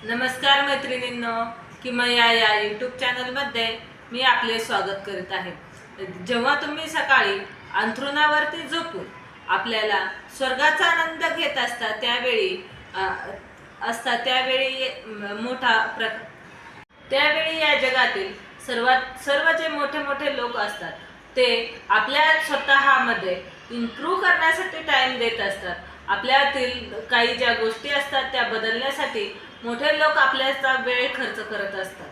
नमस्कार मैत्रिणींनो, किमया या यूट्यूब चॅनलमध्ये मी आपले स्वागत करीत आहे. जेव्हा तुम्ही सकाळी अंथरुणावरती झोपून आपल्याला स्वर्गाचा आनंद घेत असता त्यावेळी त्यावेळी या जगातील सर्व जे मोठे मोठे लोक असतात ते आपल्या स्वतःमध्ये इम्प्रूव्ह करण्यासाठी टाइम देत असतात. आपल्यातील काही ज्या गोष्टी असतात त्या बदलण्यासाठी मोठे लोक आपल्याचा वेळ खर्च करत असतात.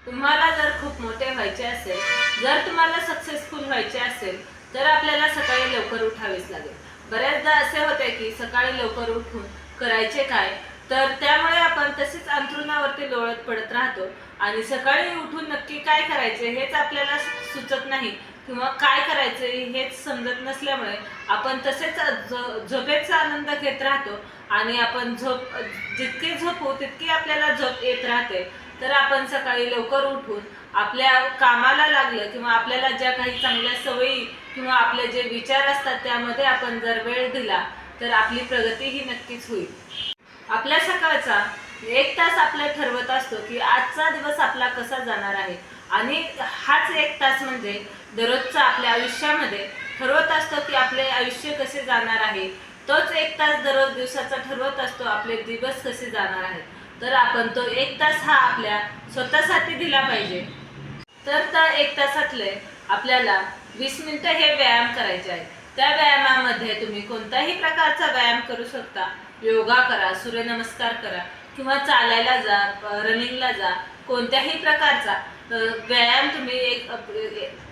तुम्हाला जर खूप मोठे व्हायचे असेल, जर तुम्हाला सक्सेसफुल व्हायचे असेल तर आपल्याला सकाळी लवकर उठावेच लागेल. बऱ्याचदा असे होते की सकाळी लवकर उठून करायचे काय, तर त्यामुळे आपण तसेच अंथरुणावरती लोळत पडत राहतो आणि सकाळी उठून नक्की काय करायचे हेच आपल्याला सुचत नाही किंवा काय करायचे हेच समजत नसल्यामुळे आपण तसेच झोपेचा आनंद घेत राहतो आणि आपण जितकी झोपू तितकी आपल्याला झोप येत राहते. तर आपण सकाळी लवकर उठून आपल्या कामाला लागलं किंवा आपल्याला ज्या काही चांगल्या सवयी किंवा आपले जे विचार असतात त्यामध्ये आपण जर वेळ दिला तर आपली प्रगती ही नक्कीच होईल. आपल्या सकाळचा 1 तास आपला ठरवत असतो की आजचा दिवस आपला कसा जाणार आहे आणि हाच 1 तास म्हणजे दररोजचा आपल्या आयुष्यामध्ये ठरवत असतो की आपले आयुष्य कसे जाणार आहे. तोच 1 तास दररोज दिवसाचा ठरवत असतो आपले दिवस कसे जाणार आहेत. तर आपण तो 1 तास हा आपल्या स्वतःसाठी दिला पाहिजे. तर त्या 1 तासातले आपल्याला 20 मिनिटं हे व्यायाम करायचे आहे. त्या व्यायामामध्ये तुम्ही कोणत्याही प्रकारचा व्यायाम करू शकता. योगा करा, सूर्यनमस्कार करा किंवा चालायला जा, रनिंगला जा. कोणत्याही प्रकारचा व्यायाम तुम्ही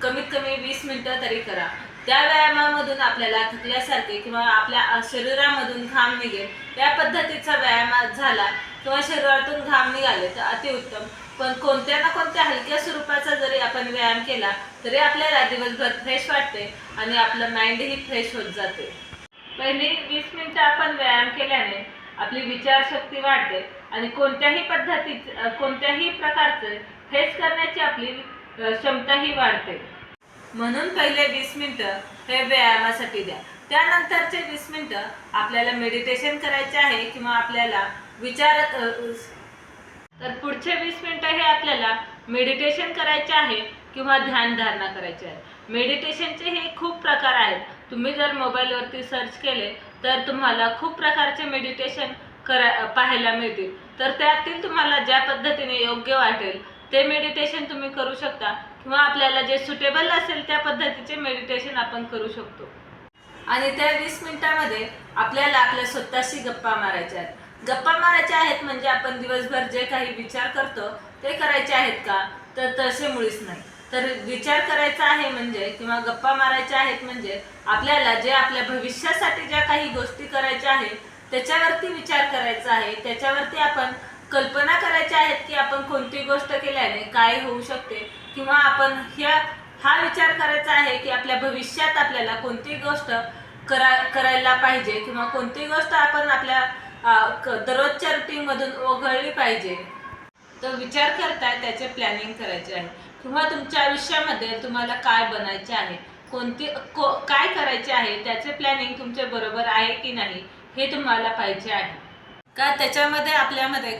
कमीत कमी 20 मिनिटं तरी करा. त्या व्यायामामधून आपल्याला थकल्यासारखे किंवा आपल्या शरीरामधून घाम निघेल या पद्धतीचा व्यायाम झाला किंवा शरीरातून घाम निघाले तर अतिउत्तम. पण कोणत्या ना कोणत्या हलक्या स्वरूपाचा जरी आपण व्यायाम केला तरी आपल्याला दिवसभर फ्रेश वाटते आणि आपलं माइंडही फ्रेश होत जाते. पहिली 20 मिनिटं आपण व्यायाम केल्याने आपली विचारशक्ती वाढते आणि कोणत्याही प्रकारचे फेस करण्याची आपली क्षमताही वाढते. म्हणून पहिले 20 मिनिटं हे व्यायामासाठी द्या. त्यानंतरचे 20 मिनिटं आपल्याला मेडिटेशन करायचे आहे किंवा आपल्याला तर पुढचे 20 मिनिटं हे आपल्याला मेडिटेशन करायचे आहे किंवा ध्यानधारणा करायची आहे. मेडिटेशनचे हे खूप प्रकार आहेत. तुम्ही जर मोबाईलवरती सर्च केले तर तुम्हाला खूप प्रकारचे मेडिटेशन पाहायला मिळतील. तर त्यातील तुम्हाला ज्या पद्धतीने योग्य वाटेल ते मेडिटेशन तुम्ही करू शकता किंवा आपल्याला जे सुटेबल असेल त्या पद्धतीचे मेडिटेशन आपण करू शकतो. आणि त्या 20 मिनिटांमध्ये आपल्याला आपल्या स्वतःशी गप्पा मारायच्या आहेत. गप्पा मारायच्या आहेत म्हणजे आपण दिवसभर जे काही विचार करतो ते करायचे आहेत का, तर तसे मुळीच नाही. तर विचार करायचा आहे म्हणजे किंवा गप्पा मारायच्या आहेत म्हणजे आपल्याला जे आपल्या भविष्यासाठी ज्या काही गोष्टी करायच्या आहेत त्याच्यावरती विचार करायचा आहे. त्याच्यावरती आपण कल्पना करायच्या आहेत की आपण कोणती गोष्ट केल्याने काय होऊ शकते किंवा आपण हा विचार करायचा आहे की आपल्या भविष्यात आपल्याला कोणती गोष्ट करायला पाहिजे किंवा कोणती गोष्ट आपण आपल्या दररोजच्या रुटीनमधून वगळली पाहिजे. तो विचार करताय त्याचे प्लॅनिंग करायचे आहे किंवा तुमच्या आयुष्यामध्ये तुम्हाला काय बनायचे आहे, काय करायचे आहे त्याचे प्लॅनिंग तुमचे बरोबर आहे की नाही हे तुम्हाला पाहिजे आहे का. त्याच्यामध्ये आपल्यामध्ये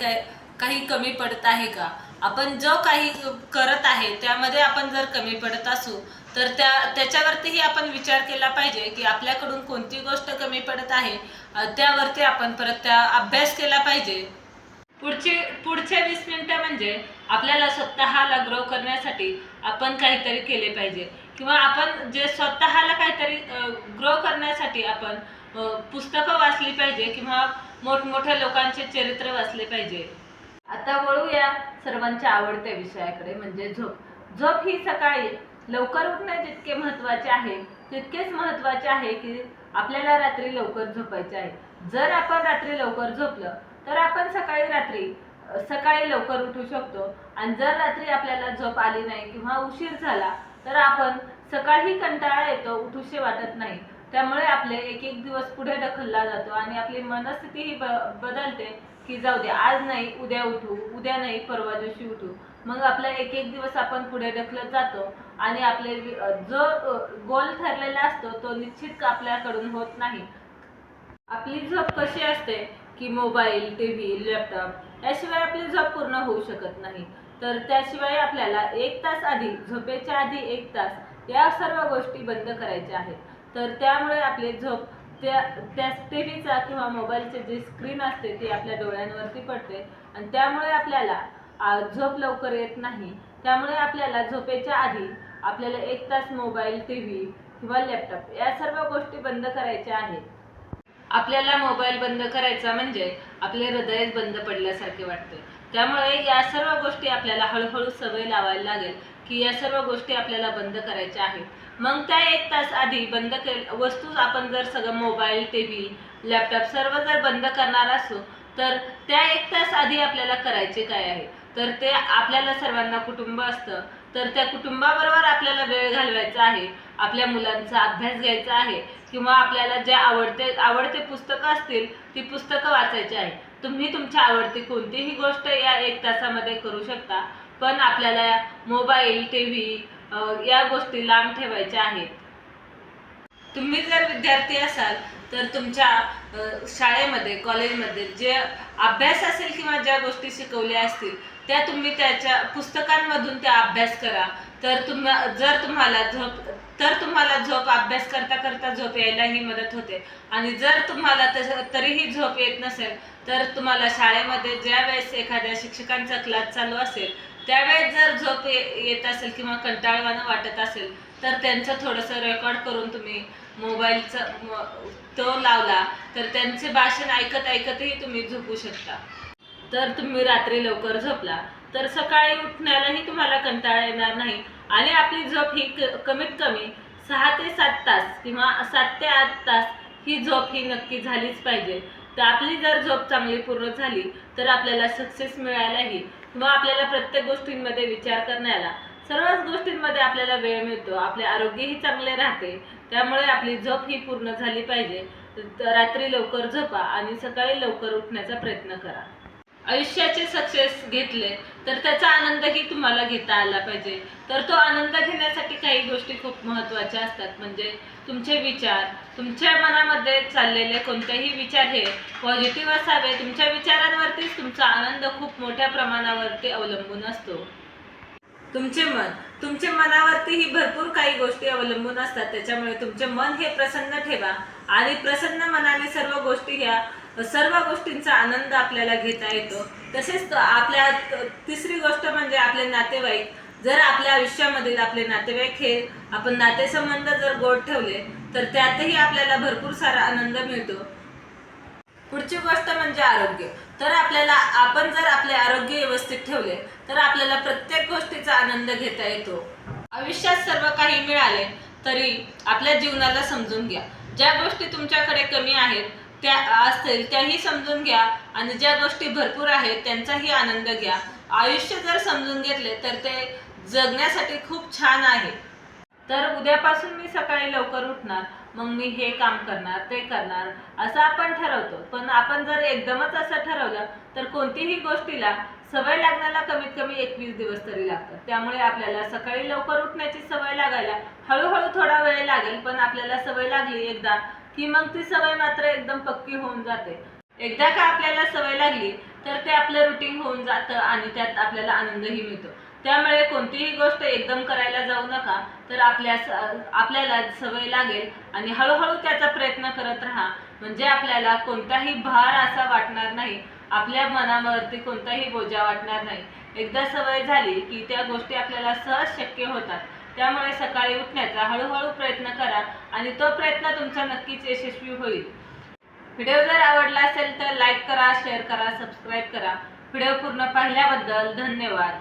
काही कमी पडत आहे का, आपण जो काही करत आहे त्यामध्ये आपण जर कमी पडत असू तर त्याच्यावरतीही आपण विचार केला पाहिजे की आपल्याकडून कोणती गोष्ट कमी पडत आहे. त्यावरती आपण परत अभ्यास केला पाहिजे. पुढचे 20 मिनिटं म्हणजे आपल्याला स्वतःला ग्रो करण्यासाठी आपण काहीतरी केले पाहिजे किंवा आपण जे स्वतःला काहीतरी ग्रो करण्यासाठी आपण पुस्तकं वाचली पाहिजे किंवा मोठमोठ्या लोकांचे चरित्र वाचले पाहिजे. आता वळूया सर्वांच्या आवडत्या विषयाकडे म्हणजे झोप. झोप ही सकाळी लवकर उठणे जितके महत्त्वाचे आहे तितकेच महत्त्वाचे आहे की आपल्याला रात्री लवकर झोपायचे आहे. जर आपण रात्री लवकर झोपलं तर आपण सकाळी लवकर उठू शकतो आणि जर रात्री आपल्याला झोप आली नाही किंवा उशीर झाला तर आपण सकाळी कंटाळा येतो, उठूशे वाटत नाही. त्यामुळे आपले एक दिवस पुढे ढकलला जातो आणि आपली मनस्थिती ही बदलते की जाऊ दे, आज नाही उद्या उठू, उद्या नाही परवा दिवशी उठू. मग आपला एक दिवस आपण पुढे ढकलत जातो आणि आपले जो गोल ठरलेला असतो तो निश्चित आपल्याकडून होत नाही. आपली झोप कशी असते की मोबाईल, टीव्ही, लॅपटॉप याशिवाय आपली झोप पूर्ण होऊ शकत नाही. तर त्याशिवाय आपल्याला 1 तास आधी, झोपेच्या आधी 1 तास या सर्व गोष्टी बंद करायच्या आहेत. तर त्यामुळे आपली झोप त्या त्या टीव्हीचा किंवा मोबाईलचे जे स्क्रीन असते ती आपल्या डोळ्यांवरती पडते आणि त्यामुळे आपल्याला झोप लवकर येत नाही. त्यामुळे आपल्याला झोपेच्या आधी आपल्याला 1 तास मोबाईल, टीव्ही किंवा लॅपटॉप या सर्व गोष्टी बंद करायच्या आहेत. आपल्याला मोबाईल बंद करायचा म्हणजे आपले हृदयच बंद पडल्यासारखे वाटते. त्यामुळे या सर्व गोष्टी आपल्याला हळूहळू सवय लावायला लागेल की या सर्व गोष्टी आपल्याला बंद करायच्या आहेत. मग त्या 1 तास आधी बंद वस्तू आपण जर सगळं मोबाईल, टीव्ही, लॅपटॉप सर्व जर बंद करणार असू तर त्या 1 तास आधी आपल्याला करायचे काय आहे, तर ते आपल्याला सर्वांना कुटुंब असतं, तर त्या कुटुंबाबरोबर आपल्याला वेळ घालवायचा आहे. आपल्या मुलांचा अभ्यास घ्यायचा आहे किंवा आपल्याला जे आवडते पुस्तकं असतील ती पुस्तकं वाचायची आहे. तुम्ही तुमच्या आवडती कोणतीही गोष्ट या 1 तासामध्ये करू शकता, पण आपल्याला मोबाईल, टीव्ही या गोष्टी लांब ठेवायच्या आहेत. तुम्ही जर विद्यार्थी असाल तर तुमच्या शाळेमध्ये, कॉलेजमध्ये जे अभ्यास असेल किंवा ज्या गोष्टी शिकवल्या असतील त्या तुम्ही त्याच्या पुस्तकांमधून त्या अभ्यास करा. तर तुम्हाला झोप अभ्यास करता करता झोप यायलाही मदत होते. आणि जर तुम्हाला तरीही झोप येत नसेल तर तुम्हाला शाळेमध्ये ज्या वेळेस एखाद्या शिक्षकांचा क्लास चालू असेल त्यावेळेस जर झोप येत असेल किंवा कंटाळवाणं वाटत असेल तर त्यांचं थोडंसं रेकॉर्ड करून तुम्ही मोबाईलचा तो लावला तर त्यांचे भाषण ऐकत ऐकतही तुम्ही झोपू शकता. तर तुम्ही रात्री लवकर झोपला तर सकाळी उठण्यालाही तुम्हाला कंटाळा येणार नाही आणि आपली झोप ही कमीत कमी 6 ते 7 तास किंवा 7 ते 8 तास ही झोप ही नक्की झालीच पाहिजे. तर आपली जर झोप चांगली पूर्ण झाली तर आपल्याला सक्सेस मिळायलाही किंवा आपल्याला प्रत्येक गोष्टींमध्ये विचार करण्याला, सर्वच गोष्टींमध्ये आपल्याला वेळ मिळतो. आपले आरोग्यही चांगले राहते. त्यामुळे आपली झोप ही पूर्ण झाली पाहिजे. रात्री लवकर झोपा आणि सकाळी लवकर उठण्याचा प्रयत्न करा. आयुष्याचे सक्सेस घेतले तर त्याचा आनंदही तुम्हाला घेता आला पाहिजे. तर तो आनंद घेण्यासाठी काही गोष्टी खूप महत्त्वाच्या असतात. म्हणजे तुमचे विचार, तुमच्या मनामध्ये चाललेले कोणतेही विचार हे पॉझिटिव्ह असावे. तुमच्या विचारांवरतीच तुमचा आनंद खूप मोठ्या प्रमाणावरती अवलंबून असतो. तुमच्या मनावरतीही भरपूर काही गोष्टी अवलंबून असतात. त्याच्यामुळे तुमचे मन हे प्रसन्न ठेवा आणि प्रसन्न मनाने सर्व गोष्टींचा आनंद आपल्याला घेता येतो. तसेच आपल्या तिसरी गोष्ट म्हणजे आपले नातेवाईक. जर आपल्या आयुष्यामधील आपले नातेवाईक हे आपण नातेसंबंध जर गोड ठेवले तर त्यातही आपल्याला भरपूर सारा आनंद मिळतो. पुढची गोष्ट म्हणजे आरोग्य. तर आपण जर आपले आरोग्य व्यवस्थित ठेवले तर आपल्याला प्रत्येक गोष्टीचा आनंद घेता येतो. आयुष्यात सर्व काही मिळाले तरी आपल्या जीवनाला समजून घ्या. ज्या गोष्टी तुमच्याकडे कमी आहेत त्याही समजून घ्या आणि ज्या गोष्टी भरपूर आहेत त्यांचाही आनंद घ्या. आयुष्य जर समजून घेतले तर ते जगण्यासाठी खूप छान आहे. तर उद्यापासून मी सकाळी लवकर उठणार, मग मी हे काम करणार, ते करणार असं आपण ठरवतो. पण आपण जर एकदमच असं ठरवलं तर कोणतीही गोष्टीला सवय लागण्याला कमीत कमी 21 दिवस तरी लागतात. त्यामुळे आपल्याला सकाळी लवकर उठण्याची सवय लागायला हळूहळू थोडा वेळ लागेल, पण आपल्याला सवय लागली एकदा की मग ती सवय मात्र एकदम पक्की होऊन जाते. एकदा का आपल्याला सवय लागली तर ते आपलं रुटीन होऊन जातं आणि त्यात आपल्याला आनंदही मिळतो. त्यामुळे कोणतीही गोष्ट एकदम करायला जाऊ नका. तर आपल्याला सवय लागेल आणि हळूहळू त्याचा प्रयत्न करत राहा. म्हणजे आपल्याला कोणताही भार असा वाटणार नाही, आपल्या मनावरती कोणताही बोजा वाटणार नाही. एकदा सवय झाली की त्या गोष्टी आपल्याला सहज शक्य होतात. त्यामुळे सकाळी उठण्याचा हळूहळू प्रयत्न करा आणि तो प्रयत्न तुमचा नक्कीच यशस्वी होईल. व्हिडिओ जर आवडला असेल तर लाईक करा, शेअर करा, सबस्क्राईब करा. व्हिडिओ पूर्ण पाहिल्याबद्दल धन्यवाद.